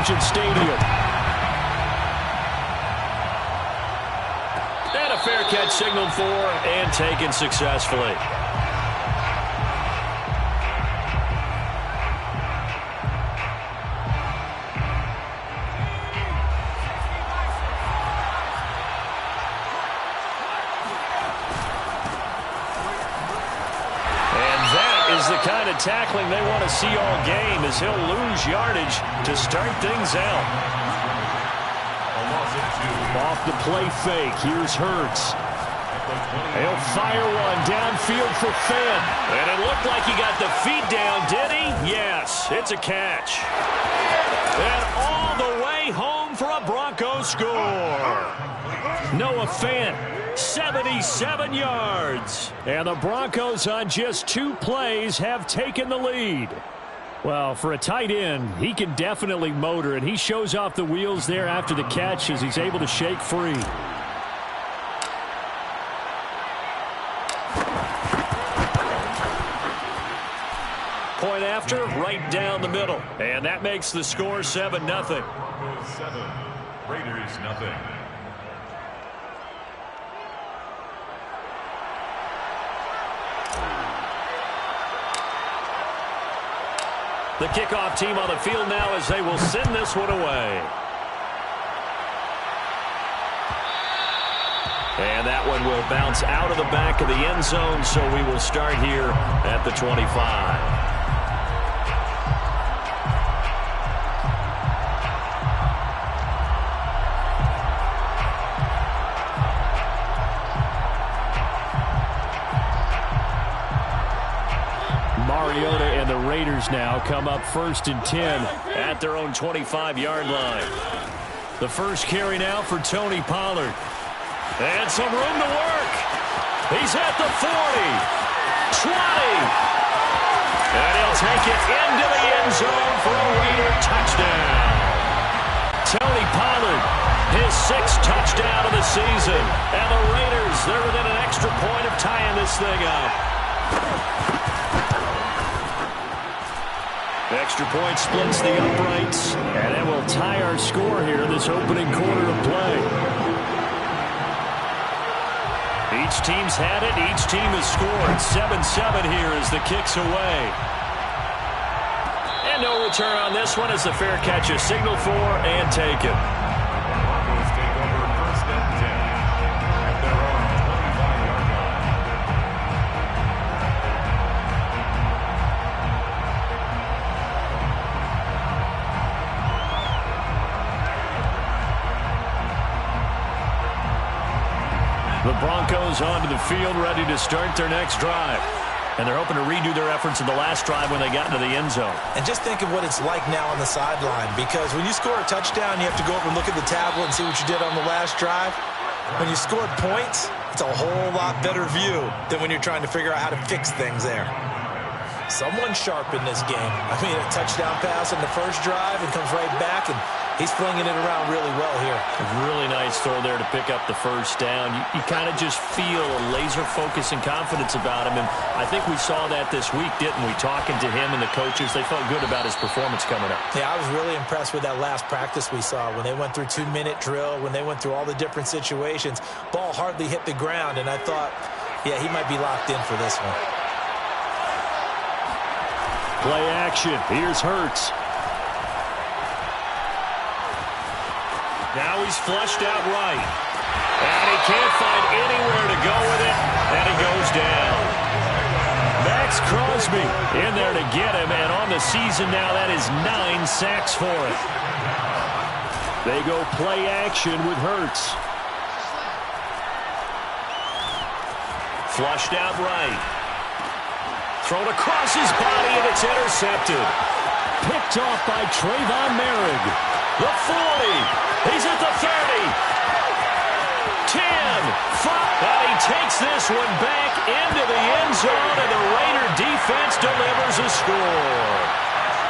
Allegiant Stadium. And a fair catch signaled for and taken successfully. The kind of tackling they want to see all game as he'll lose yardage to start things out. Off the play fake, here's Hurts. He'll fire one downfield for Finn. And it looked like he got the feet down, did he? Yes, it's a catch. And all the way home for a Broncos score. Noah Fant. 77 yards. And the Broncos on just 2 plays have taken the lead. Well, for a tight end, he can definitely motor, and he shows off the wheels there after the catch as he's able to shake free. Point after, right down the middle. And that makes the score 7-0. 7, Raiders nothing. The kickoff team on the field now as they will send this one away. And that one will bounce out of the back of the end zone, so we will start here at the 25. And the Raiders now come up 1st and 10 at their own 25-yard line. The first carry now for Tony Pollard. And some room to work. He's at the 40, 20. And he'll take it into the end zone for a Raider touchdown. Tony Pollard, his 6th touchdown of the season. And the Raiders, they're within an extra point of tying this thing up. Extra point splits the uprights, and it will tie our score here in this opening quarter of play. Each team's had it. Each team has scored. 7-7 here as the kick's away. And no return on this one as the fair catch is signaled for and taken. Broncos take over 1st and 10 at their own 25-yard line. The Broncos onto the field, ready to start their next drive. And they're hoping to redo their efforts in the last drive when they got into the end zone. And just think of what it's like now on the sideline, because when you score a touchdown, you have to go over and look at the tablet and see what you did on the last drive. When you scored points, it's a whole lot better view than when you're trying to figure out how to fix things there. Someone sharp in this game. I mean, a touchdown pass in the first drive and comes right back, and he's flinging it around really well here. A really nice throw there to pick up the first down. You kind of just feel a laser focus and confidence about him, and I think we saw that this week, didn't we? Talking to him and the coaches, they felt good about his performance coming up. Yeah, I was really impressed with that last practice we saw when they went through 2-minute drill, when they went through all the different situations. Ball hardly hit the ground, and I thought, yeah, he might be locked in for this one. Play action. Here's Hurts. Now he's flushed out right. And he can't find anywhere to go with it. And he goes down. Max Crosby in there to get him. And on the season now, that is 9 sacks for him. They go play action with Hurts. Flushed out right. Thrown across his body, and it's intercepted. Picked off by Trayvon Merrick. The 40. He's at the 30. 10. 5. And he takes this one back into the end zone, and the Raider defense delivers a score.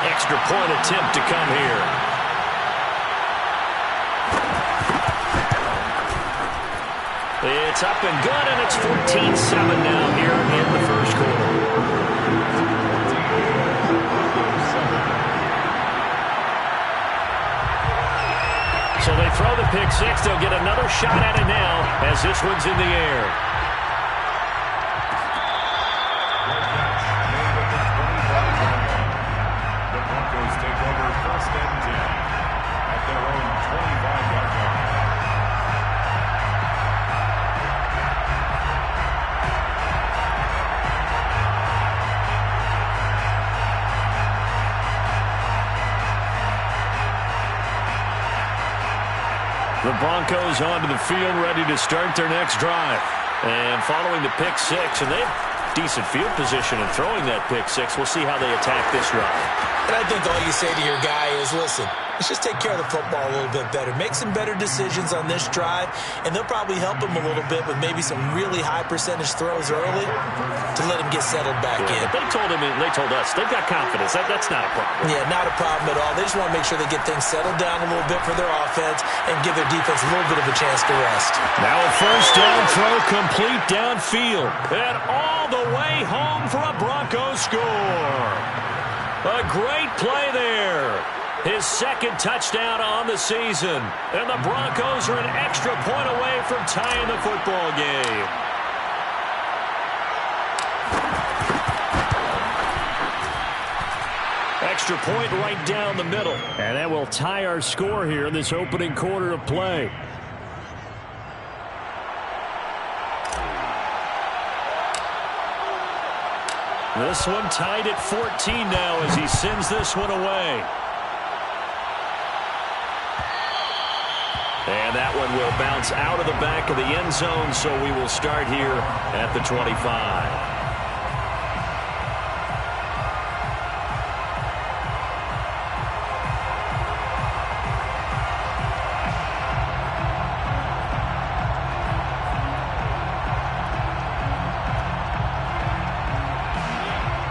Extra point attempt to come here. It's up and good, and it's 14-7 now here in the first quarter. throw the pick six. They'll get another shot at it now as this one's in the air. The Broncos take over first and 10 at their own 25-yard line. The Broncos onto the field, ready to start their next drive. And following the pick six, and they have decent field position in throwing that pick six. We'll see how they attack this drive. And I think all you say to your guy is, listen, let's just take care of the football a little bit better. Make some better decisions on this drive, and they'll probably help him a little bit with maybe some really high percentage throws early to let him get settled back in. But they told him, and they told us, they've got confidence. That's not a problem. Yeah, not a problem at all. They just want to make sure they get things settled down a little bit for their offense and give their defense a little bit of a chance to rest. Now a first down throw complete downfield. And all the way home for a Broncos score. A great play there. His second touchdown on the season. And the Broncos are an extra point away from tying the football game. Extra point right down the middle. And that will tie our score here in this opening quarter of play. This one tied at 14 now as he sends this one away. And that one will bounce out of the back of the end zone, so we will start here at the 25.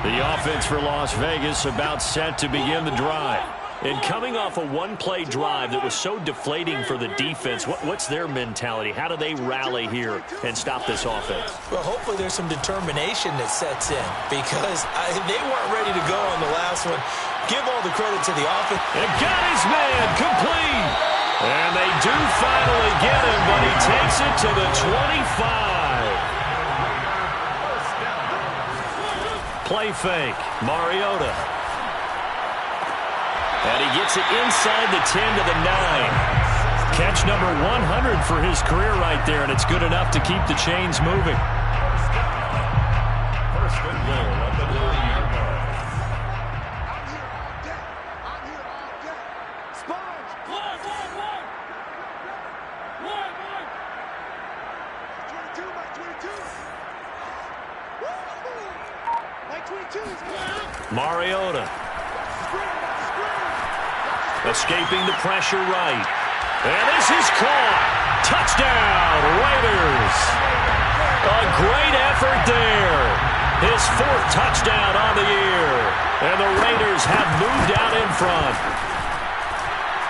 The offense for Las Vegas about set to begin the drive. And coming off a one-play drive that was so deflating for the defense, what's their mentality? How do they rally here and stop this offense? Well, hopefully there's some determination that sets in because they weren't ready to go on the last one. Give all the credit to the offense. And got his man complete. And they do finally get him, but he takes it to the 25. Play fake. Mariota. And he gets it inside the 10 to the 9. Catch number 100 for his career right there, and it's good enough to keep the chains moving. First and goal at the 9-yard line. Sponge! One! 22, Mike 22. Mike 22 is good. Mariota. Escaping the pressure right. And this is caught. Touchdown, Raiders. A great effort there. His fourth touchdown on the year. And the Raiders have moved out in front.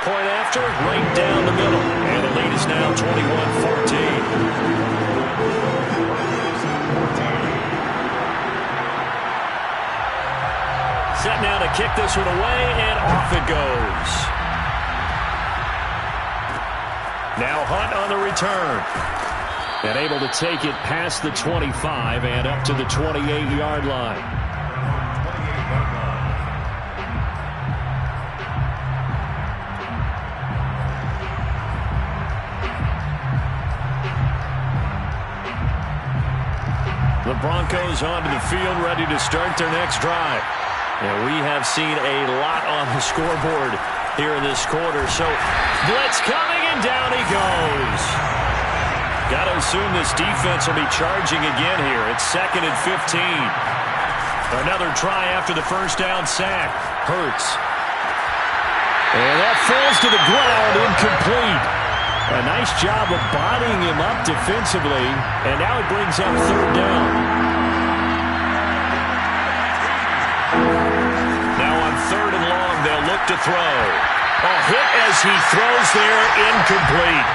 Point after, right down the middle. And the lead is now 21-14. Set now to kick this one away, and off it goes. Now Hunt on the return. And able to take it past the 25 and up to the 28-yard line. The Broncos onto the field, ready to start their next drive. And we have seen a lot on the scoreboard here in this quarter. So blitz coming, and down he goes. Got to assume this defense will be charging again here. It's 2nd and 15. Another try after the first down sack. Hurts. And that falls to the ground, incomplete. A nice job of bodying him up defensively. And now it brings up third down. Third and long, they'll look to throw. A hit as he throws there, incomplete.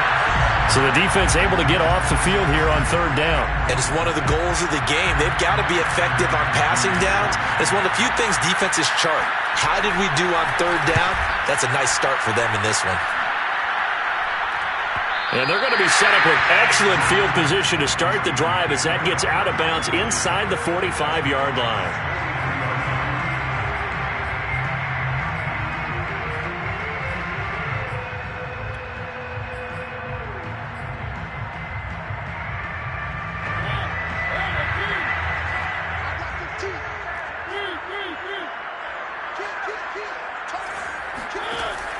So the defense able to get off the field here on third down. And it's one of the goals of the game. They've got to be effective on passing downs. It's one of the few things defenses chart. How did we do on third down? That's a nice start for them in this one. And they're going to be set up with excellent field position to start the drive as that gets out of bounds inside the 45-yard line.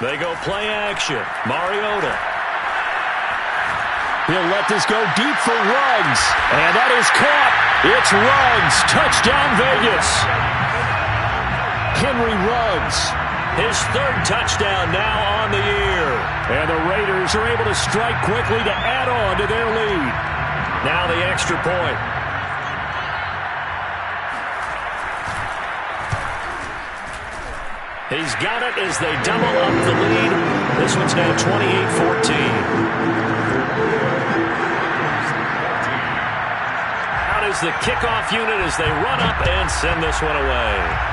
They go play action. Mariota. He'll let this go deep for Ruggs. And that is caught. It's Ruggs. Touchdown, Vegas. Henry Ruggs. His third touchdown now on the year. And the Raiders are able to strike quickly to add on to their lead. Now the extra point. He's got it as they double up the lead. This one's now 28-14. Out is the kickoff unit as they run up and send this one away.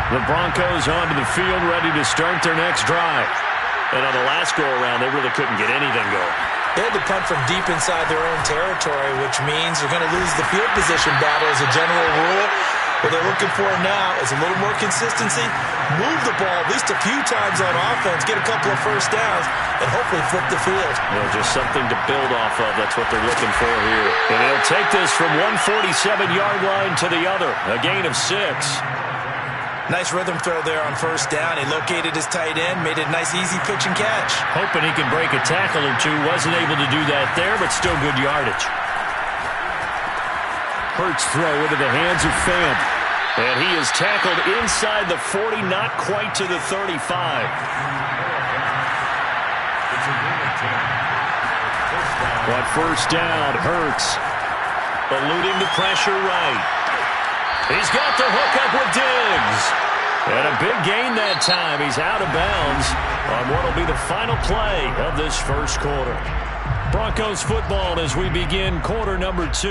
The Broncos onto the field, ready to start their next drive. And on the last go-around, they really couldn't get anything going. They had to punt from deep inside their own territory, which means you're going to lose the field position battle as a general rule. What they're looking for now is a little more consistency, move the ball at least a few times on offense, get a couple of first downs, and hopefully flip the field. Just something to build off of. That's what they're looking for here. And they'll take this from one 47-yard line to the other, a gain of 6. Nice rhythm throw there on first down. He located his tight end, made it a nice, easy pitch and catch. Hoping he can break a tackle or two. Wasn't able to do that there, but still good yardage. Hurts throw into the hands of Fan. And he is tackled inside the 40, not quite to the 35. But first down, Hurts. Eluding the pressure right. He's got the hook up with Diggs. And a big gain that time. He's out of bounds on what will be the final play of this first quarter. Broncos football as we begin quarter number 2.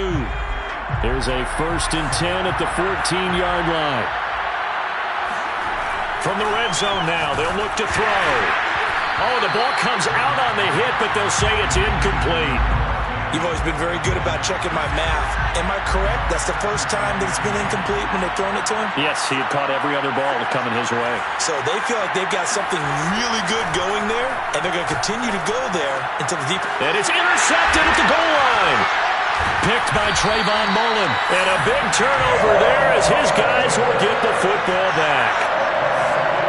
There's a 1st and 10 at the 14-yard line. From the red zone now, they'll look to throw. Oh, the ball comes out on the hit, but they'll say it's incomplete. You've always been very good about checking my math. Am I correct? That's the first time that it's been incomplete when they've thrown it to him? Yes, he had caught every other ball coming his way. So they feel like they've got something really good going there, and they're going to continue to go there until the deep. And it's intercepted at the goal line. Picked by Trayvon Mullen. And a big turnover there as his guys will get the football back.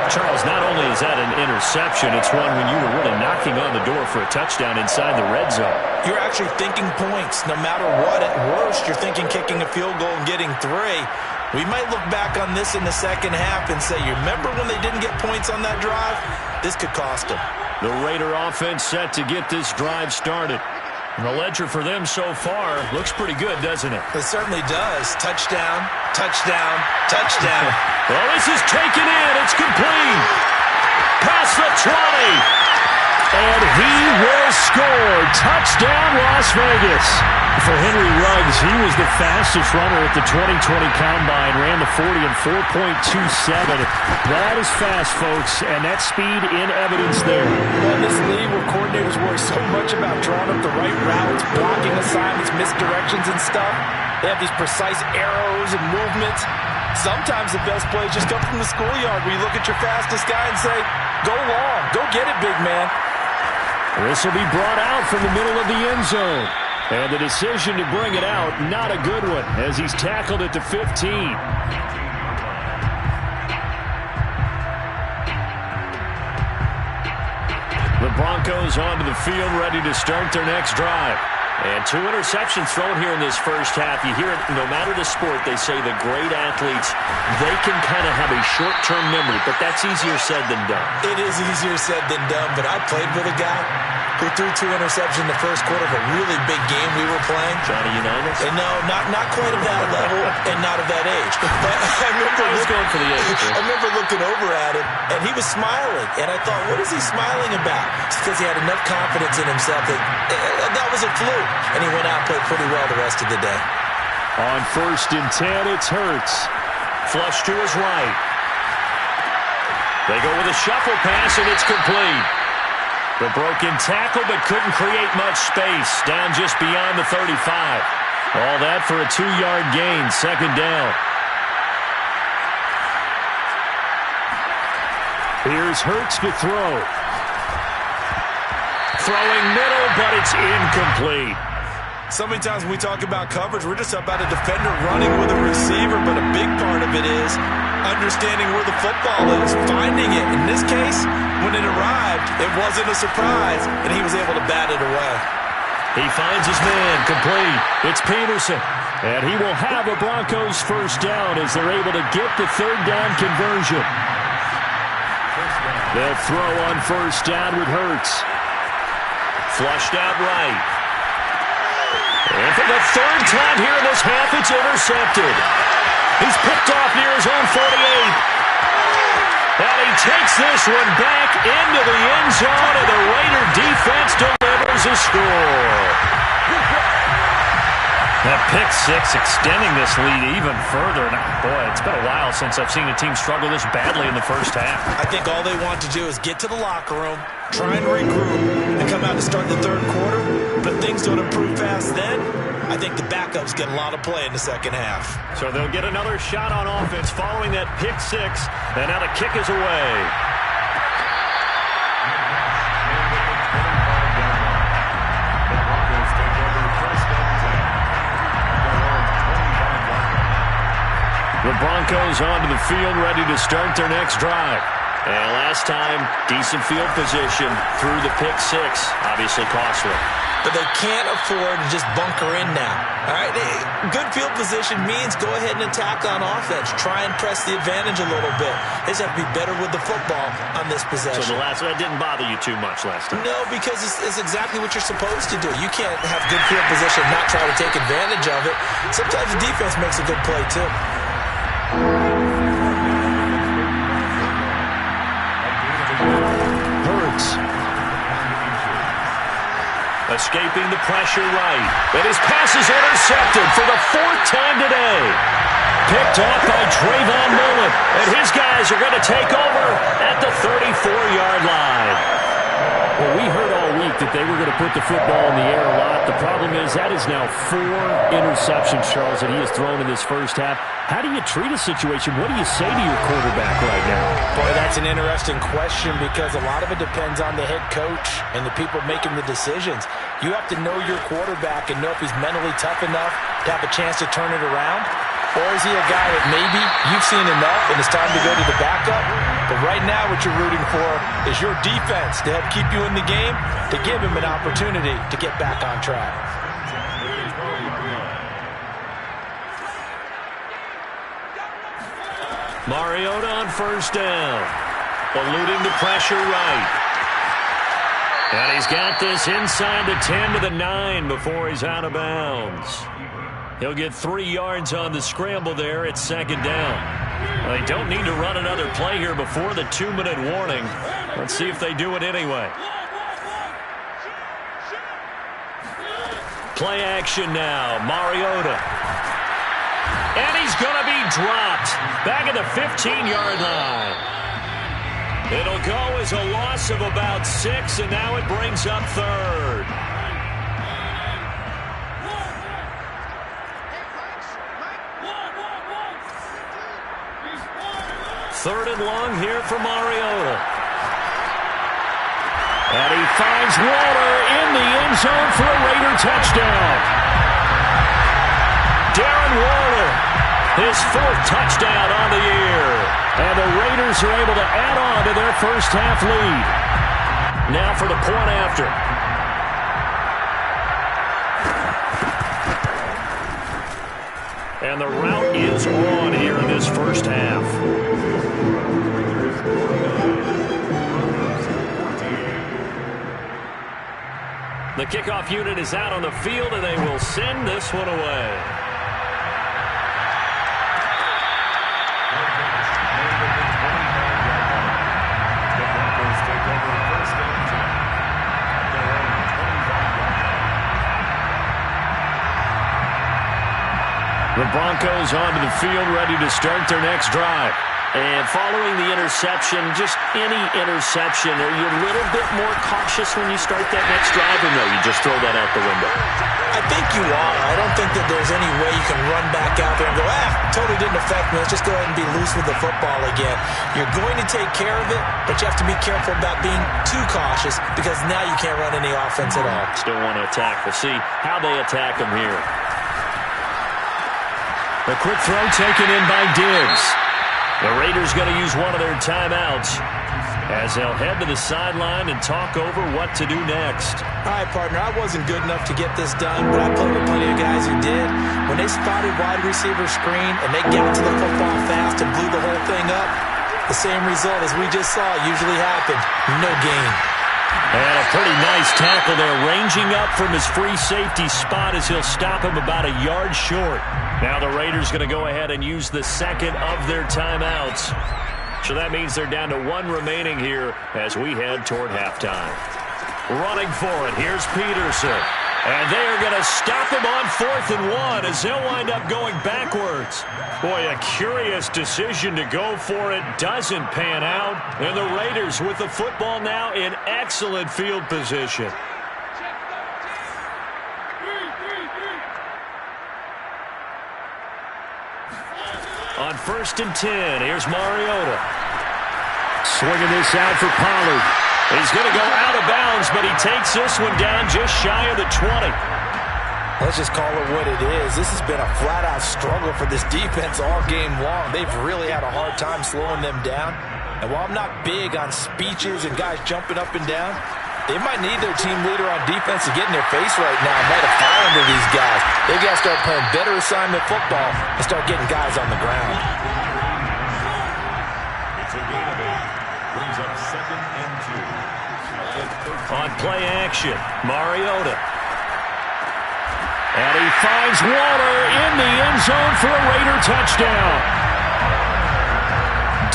Charles, not only is that an interception, it's one when you were really knocking on the door for a touchdown inside the red zone. You're actually thinking points. No matter what, at worst, you're thinking kicking a field goal and getting 3. We might look back on this in the second half and say, you remember when they didn't get points on that drive? This could cost them. The Raider offense set to get this drive started. And the ledger for them so far looks pretty good, doesn't it? It certainly does. Touchdown, touchdown, touchdown. Well, this is taken in. It's complete. Past the 20. And he will score. Touchdown, Las Vegas. For Henry Ruggs, he was the fastest runner at the 2020 Combine. Ran the 40 in 4.27. That is fast, folks, and that speed in evidence there. Well, in this league where coordinators worry so much about drawing up the right routes, blocking assignments, misdirections and stuff, they have these precise arrows and movements. Sometimes the best plays just come from the schoolyard where you look at your fastest guy and say, go long, go get it, big man. This will be brought out from the middle of the end zone. And the decision to bring it out, not a good one, as he's tackled at the 15. The Broncos onto the field, ready to start their next drive. And 2 interceptions thrown here in this first half. You hear it, no matter the sport, they say the great athletes, they can kind of have a short-term memory, but that's easier said than done. It is easier said than done, but I played with a guy. who threw 2 interceptions in the first quarter of a really big game we were playing. Johnny Unitas? And no, not quite of that level and not of that age. But I remember looking over at him, and he was smiling. And I thought, what is he smiling about? It's because he had enough confidence in himself that was a fluke. And he went out and played pretty well the rest of the day. On 1st and 10, it's Hurts. Flush to his right. They go with a shuffle pass, and it's complete. The broken tackle, but couldn't create much space. Down just beyond the 35. All that for a 2-yard gain, 2nd down. Here's Hurts to throw. Throwing middle, but it's incomplete. So many times when we talk about coverage, we're just about a defender running with a receiver, but a big part of it is understanding where the football is, finding it. In this case, when it arrived, it wasn't a surprise, and he was able to bat it away. He finds his man, complete. It's Peterson, and he will have a Broncos 1st down as they're able to get the 3rd down conversion. They'll throw on 1st down with Hurts. Flushed out right. And for the 3rd time here in this half, it's intercepted. He's picked off near his own 48. And he takes this one back into the end zone, and the Raider defense delivers a score. That pick 6 extending this lead even further. And boy, it's been a while since I've seen a team struggle this badly in the first half. I think all they want to do is get to the locker room, try and regroup, and come out to start the 3rd quarter. But things don't improve fast then. I think the backups get a lot of play in the 2nd half. So they'll get another shot on offense following that pick 6. And now the kick is away. The Broncos onto the field, ready to start their next drive. And last time, decent field position through the pick 6. Obviously costly. But they can't afford to just bunker in now. All right, good field position means go ahead and attack on offense. Try and press the advantage a little bit. They just have to be better with the football on this possession. So that didn't bother you too much last time? No, because it's exactly what you're supposed to do. You can't have good field position and not try to take advantage of it. Sometimes the defense makes a good play, too. Hurts. Escaping the pressure right. And his pass is intercepted for the 4th time today. Picked off by Trayvon Mullen. And his guys are going to take over at the 34-yard line. Well, we heard all week that they were going to put the football in the air a lot. The problem is that is now 4 interceptions, Charles, that he has thrown in this first half. How do you treat a situation? What do you say to your quarterback right now? Boy, that's an interesting question because a lot of it depends on the head coach and the people making the decisions. You have to know your quarterback and know if he's mentally tough enough to have a chance to turn it around. Or is he a guy that maybe you've seen enough and it's time to go to the backup? But right now what you're rooting for is your defense to help keep you in the game, to give him an opportunity to get back on track. Mariota on 1st down. Eluding the pressure right. And he's got this inside the 10 to the 9 before he's out of bounds. He'll get 3 yards on the scramble there at 2nd down. Well, they don't need to run another play here before the 2-minute warning. Let's see if they do it anyway. Play action now. Mariota. And he's going to be dropped back at the 15-yard line. It'll go as a loss of about 6, and now it brings up 3rd. Third and long here for Mariota. And he finds Waller in the end zone for a Raider touchdown. Darren Waller, his 4th touchdown on the year. And the Raiders are able to add on to their first half lead. Now for the point after. And the route is on here in this first half. The kickoff unit is out on the field, and they will send this one away. The Broncos onto the field, ready to start their next drive. And following the interception, just any interception, are you a little bit more cautious when you start that next drive, or no, you just throw that out the window? I think you are. I don't think that there's any way you can run back out there and go, totally didn't affect me. Let's just go ahead and be loose with the football again. You're going to take care of it, but you have to be careful about being too cautious because now you can't run any offense at all. Still want to attack. We'll see how they attack them here. A quick throw taken in by Diggs. The Raiders going to use one of their timeouts as they'll head to the sideline and talk over what to do next. All right, partner, I wasn't good enough to get this done, but I played with plenty of guys who did. When they spotted wide receiver screen and they got to the football fast and blew the whole thing up, the same result as we just saw usually happened. No gain. And a pretty nice tackle there, ranging up from his free safety spot as he'll stop him about a yard short. Now the Raiders going to go ahead and use the second of their timeouts. So that means they're down to one remaining here as we head toward halftime. Running for it, here's Peterson. And they are going to stop him on 4th and 1 as they'll wind up going backwards. Boy, a curious decision to go for it. Doesn't pan out. And the Raiders with the football now in excellent field position. On 1st and 10, here's Mariota. Swinging this out for Pollard. He's going to go out of bounds, but he takes this one down just shy of the 20. Let's just call it what it is. This has been a flat-out struggle for this defense all game long. They've really had a hard time slowing them down. And while I'm not big on speeches and guys jumping up and down, they might need their team leader on defense to get in their face right now and light a fire under these guys. They've got to start playing better assignment football and start getting guys on the ground. It's a gain of 8. Brings up 2nd and 2. On play action, Mariota. And he finds Waller in the end zone for a Raider touchdown.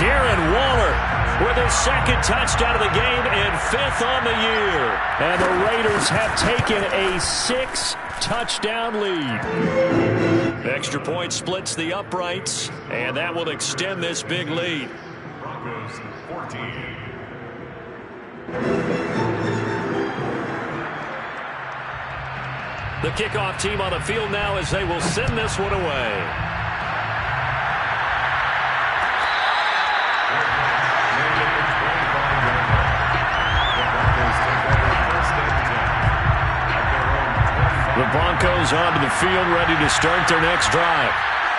Darren Waller with his 2nd touchdown of the game and 5th on the year. And the Raiders have taken a 6-touchdown lead. Extra point splits the uprights, and that will extend this big lead. Broncos 14. The kickoff team on the field now as they will send this one away. The Broncos onto the field ready to start their next drive.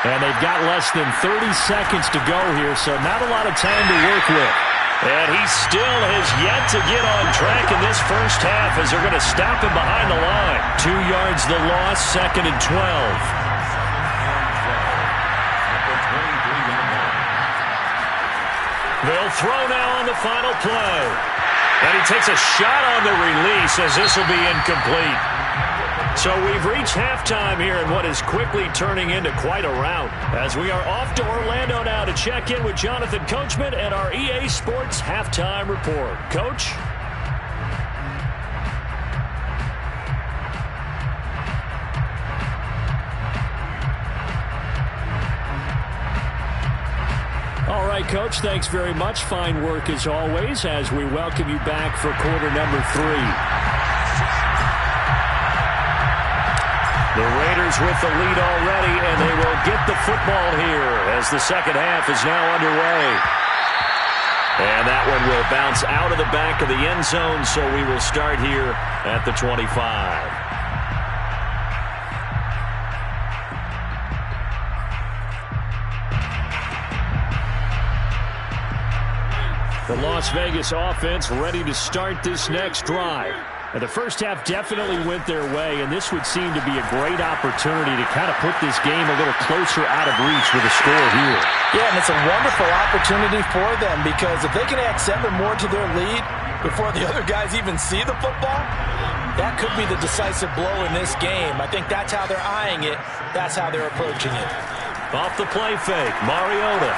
And they've got less than 30 seconds to go here, so not a lot of time to work with. And he still has yet to get on track in this first half as they're going to stop him behind the line. 2 yards the loss, 2nd and 12. They'll throw now on the final play. And he takes a shot on the release as this will be incomplete. So we've reached halftime here in what is quickly turning into quite a rout as we are off to Orlando now to check in with Jonathan Coachman and our EA Sports Halftime Report. Coach? All right, Coach, thanks very much. Fine work as always as we welcome you back for quarter number 3. The Raiders with the lead already, and they will get the football here as the second half is now underway. And that one will bounce out of the back of the end zone, so we will start here at the 25. The Las Vegas offense ready to start this next drive. And the first half definitely went their way, and this would seem to be a great opportunity to kind of put this game a little closer out of reach with a score here. Yeah, and it's a wonderful opportunity for them because if they can add 7 more to their lead, before the other guys even see the football? That could be the decisive blow in this game. I think that's how they're eyeing it. That's how they're approaching it. Off the play fake, Mariota.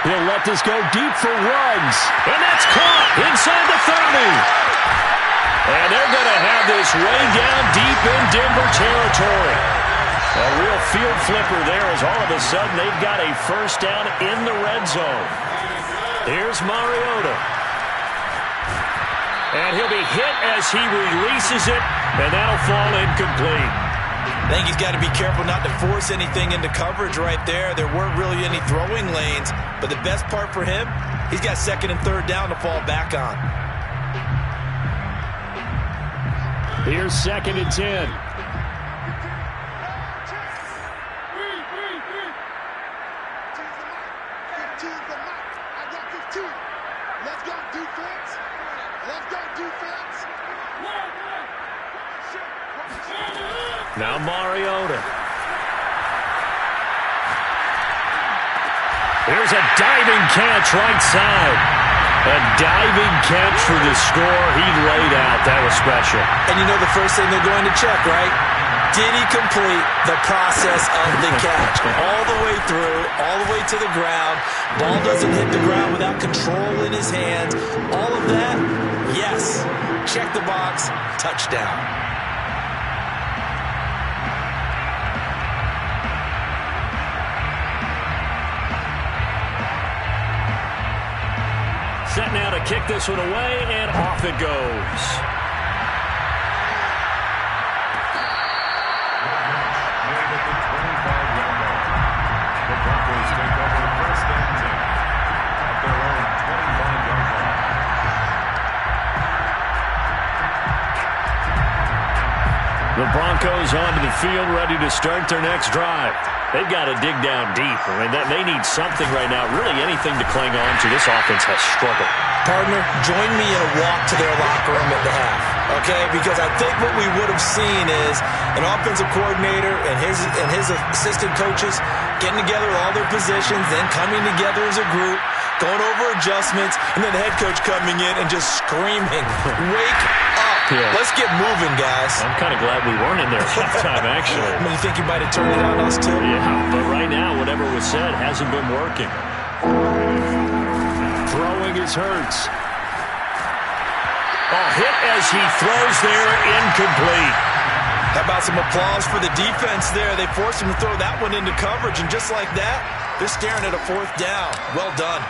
He'll let this go deep for Ruggs. And that's caught inside the 30. And they're going to have this way down deep in Denver territory. A real field flipper there as all of a sudden they've got a first down in the red zone. Here's Mariota. And he'll be hit as he releases it, and that'll fall incomplete. I think he's got to be careful not to force anything into coverage right there. There weren't really any throwing lanes, but the best part for him, he's got second and third down to fall back on. Here's 2nd and 10. 15 the mic. I got 15. Let's go, defense. Let's go, defense. Now Mariota. Here's a diving catch right side. A diving catch for the score. He laid out. That was special. And you know the first thing they're going to check, right? Did he complete the process of the catch? All the way through, all the way to the ground. Ball doesn't hit the ground without control in his hands. All of that, yes. Check the box, touchdown. Set now to kick this one away, and off it goes. The Broncos take over first and 10 at their own 25-yard line. The Broncos onto the field, ready to start their next drive. They've got to dig down deep. I mean, they need something right now, really anything to cling on to. This offense has struggled. Partner, join me in a walk to their locker room at the half, okay? Because I think what we would have seen is an offensive coordinator and his assistant coaches getting together with all their positions, then coming together as a group, going over adjustments, and then the head coach coming in and just screaming, "Wake up! Yeah. Let's get moving, guys." I'm kind of glad we weren't in there at halftime, actually. I mean, you think you might have turned it on us, too? Yeah, but right now, whatever was said hasn't been working. Throwing is Hurts. A hit as he throws there, incomplete. How about some applause for the defense there? They forced him to throw that one into coverage, and just like that, they're staring at a fourth down. Well done.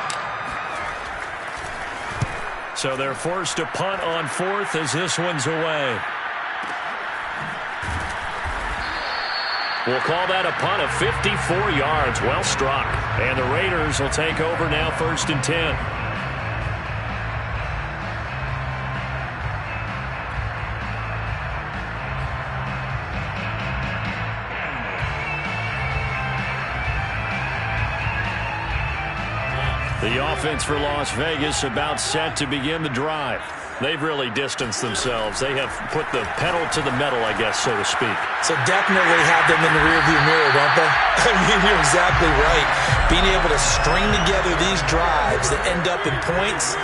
So they're forced to punt on fourth as this one's away. We'll call that a punt of 54 yards. Well struck. And the Raiders will take over now, 1st and 10. The offense for Las Vegas about set to begin the drive. They've really distanced themselves. They have put the pedal to the metal, I guess, so to speak. So definitely have them in the rearview mirror, don't they? I mean, you're exactly right. Being able to string together these drives that end up in points,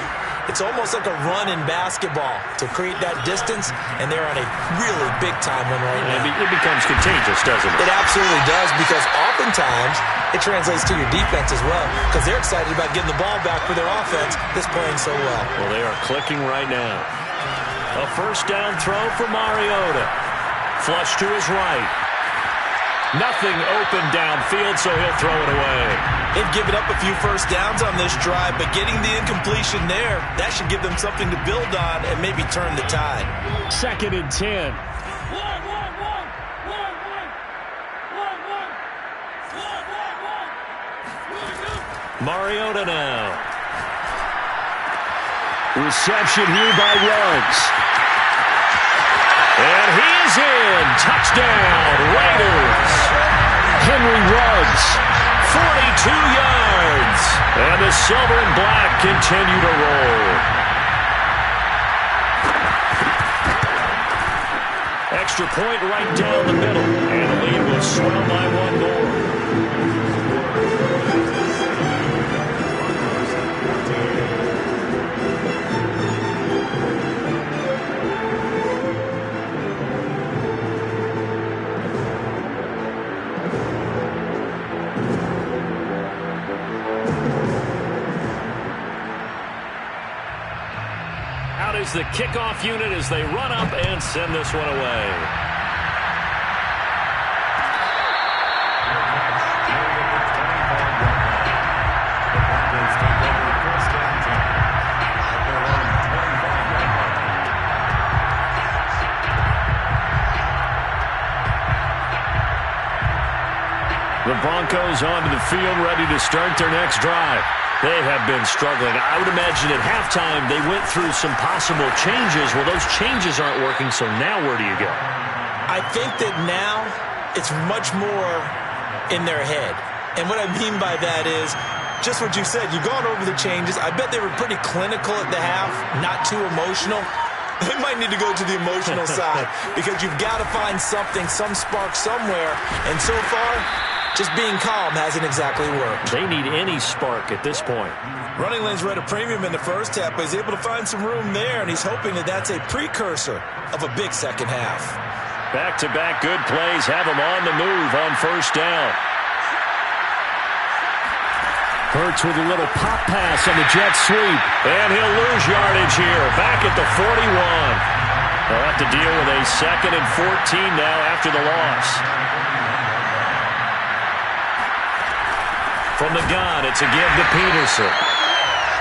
it's almost like a run in basketball to create that distance, and they're on a really big-time one right now. It becomes contagious, doesn't it? It absolutely does, because oftentimes it translates to your defense as well, because they're excited about getting the ball back for their offense that's playing so well. Well, they are clicking right now. A first down throw for Mariota. Flush to his right. Nothing open downfield, so he'll throw it away. They've given up a few first downs on this drive, but getting the incompletion there, that should give them something to build on and maybe turn the tide. 2nd and 10. Mariota now. Reception here by Ruggs. And he is in. Touchdown, Raiders. Henry Ruggs, 42 yards. And the silver and black continue to roll. Extra point right down the middle. And the lead will swell by one more. out is the kickoff unit as they run up and send this one away. The Broncos onto the field, ready to start their next drive. They have been struggling. I would imagine at halftime they went through some possible changes. Well, those changes aren't working, so now where do you go? I think that now it's much more in their head. And what I mean by that is just what you said. You've gone over the changes. I bet they were pretty clinical at the half, not too emotional. They might need to go to the emotional side because you've got to find something, some spark somewhere. And so far, just being calm hasn't exactly worked. They need any spark at this point. Running lanes were at a premium in the first half, but he's able to find some room there, and he's hoping that that's a precursor of a big second half. Back-to-back good plays have him on the move on first down. Hurts with a little pop pass on the jet sweep. And he'll lose yardage here. Back at the 41. They'll have to deal with a 2nd and 14 now after the loss. From the gun, it's a give to Peterson.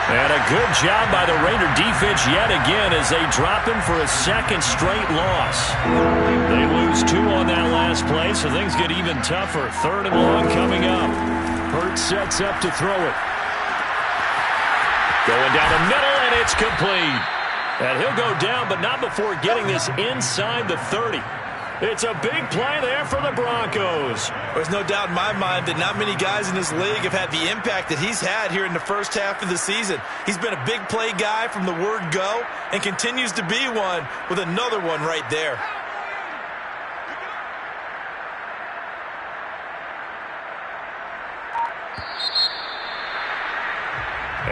And a good job by the Raider defense yet again as they drop him for a 2nd straight loss. They lose 2 on that last play, so things get even tougher. 3rd and long coming up. Hurts sets up to throw it. Going down the middle, and it's complete. And he'll go down, but not before getting this inside the 30. It's a big play there for the Broncos. There's no doubt in my mind that not many guys in this league have had the impact that he's had here in the first half of the season. He's been a big play guy from the word go and continues to be one with another one right there.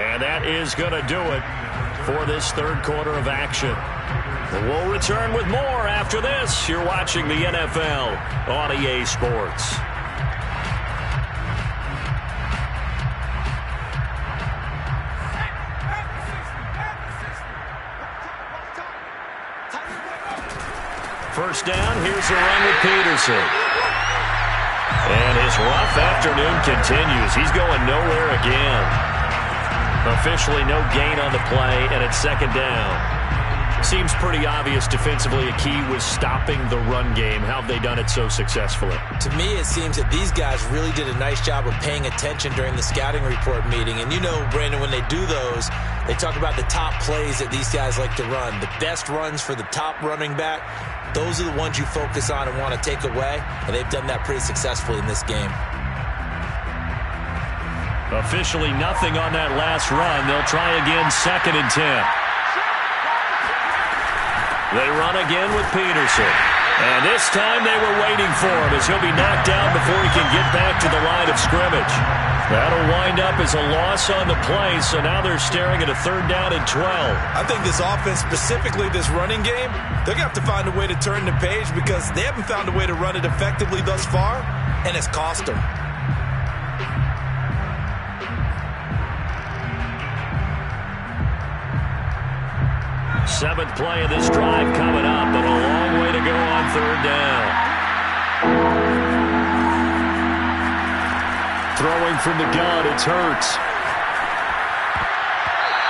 And that is going to do it for this 3rd quarter of action. We'll return with more after this. You're watching the NFL on EA Sports. First down, here's the run with Peterson. And his rough afternoon continues. He's going nowhere again. Officially no gain on the play, and it's 2nd down. Seems pretty obvious defensively a key was stopping the run game. How have they done it so successfully? To me, it seems that these guys really did a nice job of paying attention during the scouting report meeting. And you know, Brandon, when they do those, they talk about the top plays that these guys like to run. The best runs for the top running back, those are the ones you focus on and want to take away. And they've done that pretty successfully in this game. Officially nothing on that last run. They'll try again 2nd and 10. They run again with Peterson. And this time they were waiting for him as he'll be knocked down before he can get back to the line of scrimmage. That'll wind up as a loss on the play, so now they're staring at a 3rd down and 12. I think this offense, specifically this running game, they're going to have to find a way to turn the page because they haven't found a way to run it effectively thus far, and it's cost them. 7th play of this drive coming up, but a long way to go on 3rd down. Throwing from the gun, it's Hurts.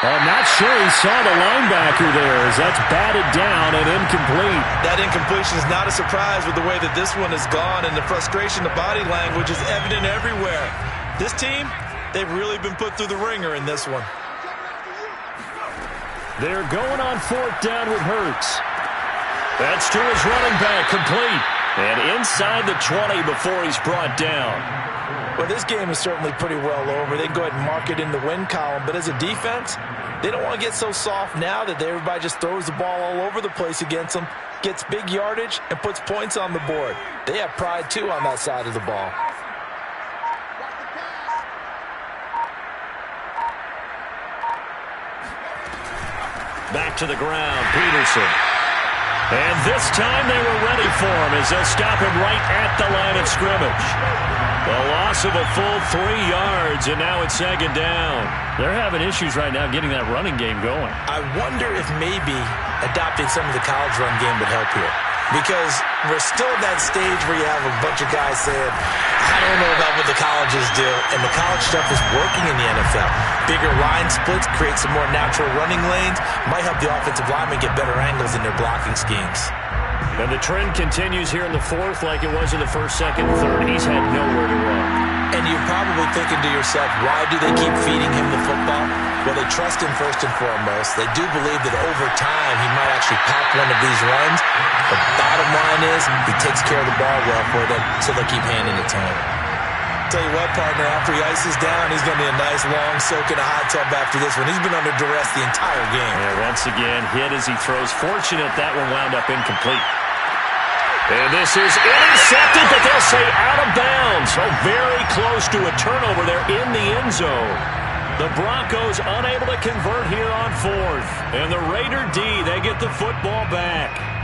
I'm not sure he saw the linebacker there as that's batted down and incomplete. That incompletion is not a surprise with the way that this one has gone, and the frustration, the body language is evident everywhere. This team, they've really been put through the ringer in this one. They're going on 4th down with Hurts. That's to his running back, complete. And inside the 20 before he's brought down. Well, this game is certainly pretty well over. They can go ahead and mark it in the win column. But as a defense, they don't want to get so soft now that everybody just throws the ball all over the place against them, gets big yardage, and puts points on the board. They have pride, too, on that side of the ball. Back to the ground, Peterson. And this time they were ready for him as they'll stop him right at the line of scrimmage. A loss of a full 3 yards, and now it's second down. They're having issues right now getting that running game going. I wonder if maybe adopting some of the college run game would help here. Because we're still at that stage where you have a bunch of guys saying, I don't know about what the colleges do, and the college stuff is working in the NFL. Bigger line splits, create some more natural running lanes, might help the offensive linemen get better angles in their blocking schemes. And the trend continues here in the fourth like it was in the first, second, and third. He's had nowhere to run. And you're probably thinking to yourself, why do they keep feeding him the football? Well, they trust him first and foremost. They do believe that over time he might actually pop one of these runs. The bottom line is he takes care of the ball well for them, so they'll keep handing it to him. Tell you what, partner, after he ices down, he's going to need a nice long soak in a hot tub after this one. He's been under duress the entire game. Yeah, once again, hit as he throws. Fortunate that one wound up incomplete. And this is intercepted, but they'll say out of bounds. So very close to a turnover there in the end zone. The Broncos unable to convert here on fourth. And the Raider D, they get the football back.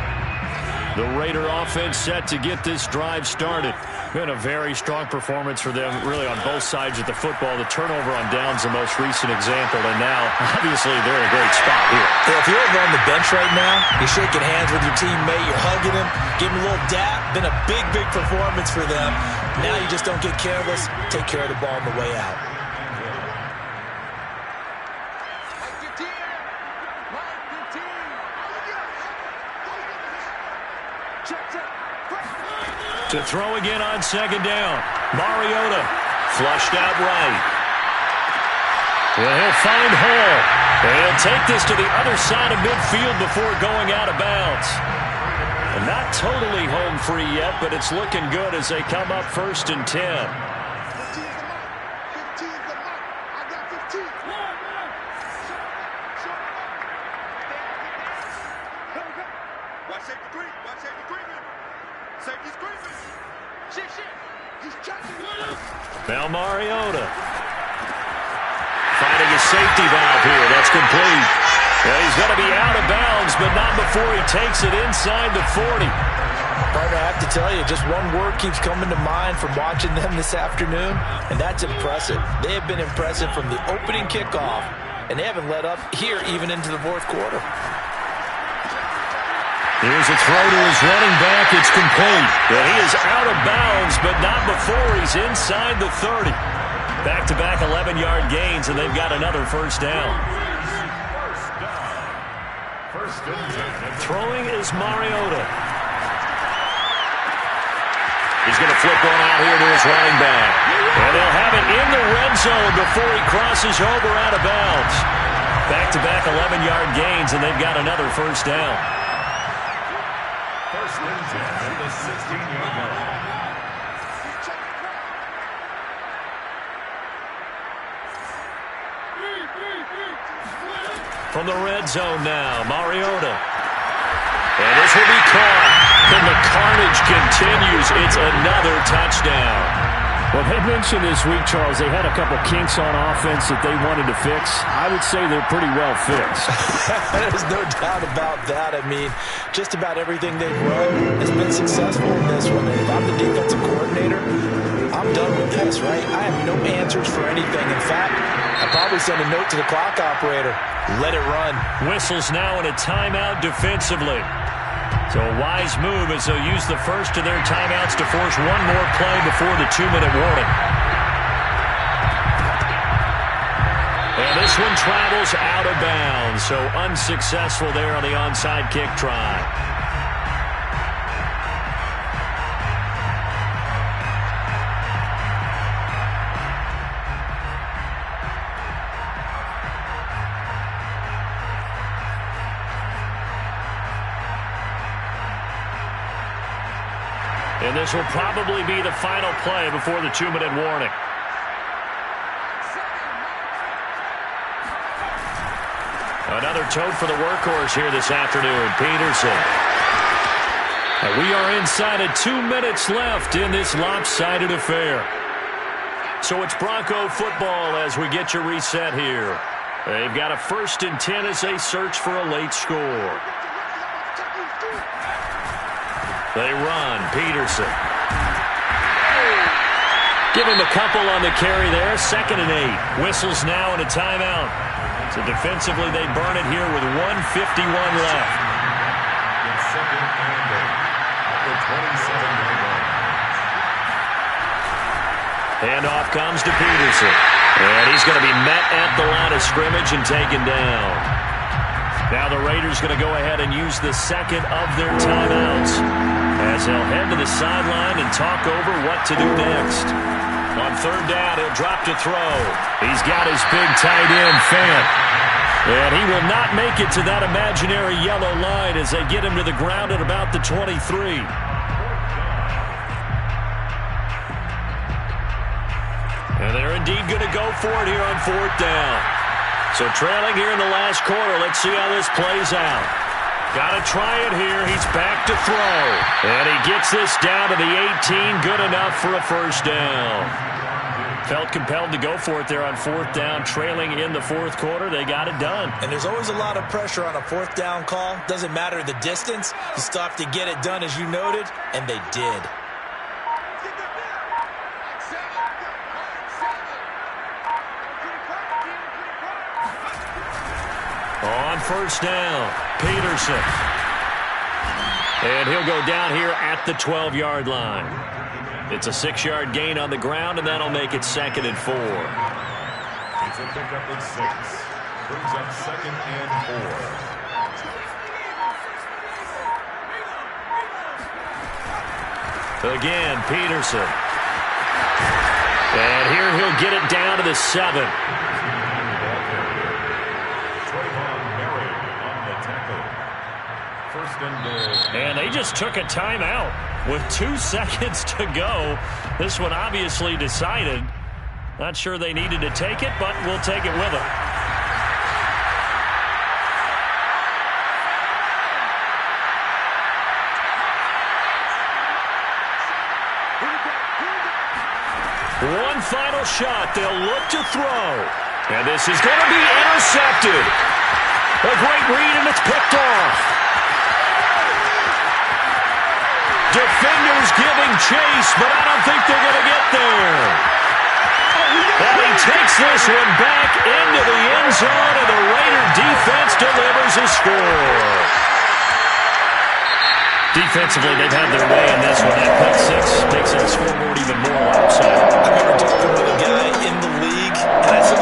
The Raider offense set to get this drive started. Been a very strong performance for them, really on both sides of the football. The turnover on downs, the most recent example, and now, obviously, they're in a great spot here. Yeah, if you're over on the bench right now, you're shaking hands with your teammate, you're hugging him, giving him a little dap. Been a big, big performance for them. Now you just don't get careless. Take care of the ball on the way out. To throw again on second down. Mariota flushed out right. Well, he'll find Hall. And he'll take this to the other side of midfield before going out of bounds. And not totally home free yet, but it's looking good as they come up 1st and 10. 15's the mark. I got 15. Watch safety green. Watch safety green. Safety's green. Shit. He's jumping. Now Mariota. Finding a safety valve here. That's complete. And he's going to be out of bounds, but not before he takes it inside the 40. Partner, I have to tell you, just one word keeps coming to mind from watching them this afternoon, and that's impressive. They have been impressive from the opening kickoff, and they haven't let up here even into the fourth quarter. Here's a throw to his running back. It's complete. And he is out of bounds, but not before he's inside the 30. Back-to-back 11-yard gains, and they've got another first down. Throwing is Mariota. He's going to flip one out here to his running back. And they'll have it in the red zone before he crosses over out of bounds. Back-to-back 11-yard gains, and they've got another first down. First and 10 at the 16-yard line. From the red zone now, Mariota. And this will be caught. And the carnage continues. It's another touchdown. Well, they mentioned this week, Charles, they had a couple kinks on offense that they wanted to fix. I would say they're pretty well fixed. There's no doubt about that. I mean, just about everything they've run has been successful in this one. And if I'm the defensive coordinator, I'm done with this, right? I have no answers for anything. In fact, I'd probably send a note to the clock operator. Let it run. Whistles now in a timeout defensively. So a wise move as they'll use the first of their timeouts to force one more play before the 2-minute warning. And this one travels out of bounds, so unsuccessful there on the onside kick try. And this will probably be the final play before the 2-minute warning. Another tote for the workhorse here this afternoon, Peterson. And we are inside of 2 minutes left in this lopsided affair. So it's Bronco football as we get your reset here. They've got a 1st and 10 as they search for a late score. They run. Peterson. Give him a couple on the carry there. 2nd and 8. Whistles now and a timeout. So defensively, they burn it here with 1:51 left. It's 2nd and 8 at the 27-yard line. Handoff comes to Peterson. And he's going to be met at the line of scrimmage and taken down. Now the Raiders going to go ahead and use the 2nd of their timeouts as they'll head to the sideline and talk over what to do next. On 3rd down, he'll drop to throw. He's got his big tight end, Fant. And he will not make it to that imaginary yellow line as they get him to the ground at about the 23. And they're indeed going to go for it here on 4th down. So trailing here in the last quarter, let's see how this plays out. Got to try it here. He's back to throw. And he gets this down to the 18. Good enough for a 1st down. Felt compelled to go for it there on 4th down. Trailing in the 4th quarter, they got it done. And there's always a lot of pressure on a 4th down call. Doesn't matter the distance. You still have to get it done, as you noted, and they did. On 1st down, Peterson. And he'll go down here at the 12-yard line. It's a 6-yard gain on the ground, and that'll make it 2nd and 4. It's a pickup of 6. Brings up 2nd and 4. Again, Peterson. And here he'll get it down to the 7. And they just took a timeout with 2 seconds to go. This one obviously decided. Not sure they needed to take it, but we'll take it with them. One final shot. They'll look to throw. And this is going to be intercepted. A great read, and it's picked off. Defenders giving chase, but I don't think they're going to get there. And he takes this one back into the end zone, and the Raider defense delivers a score. Defensively, they've had their way in this one. That pick 6 makes that scoreboard even more lopsided. I remember talking with a guy in the league, and I said,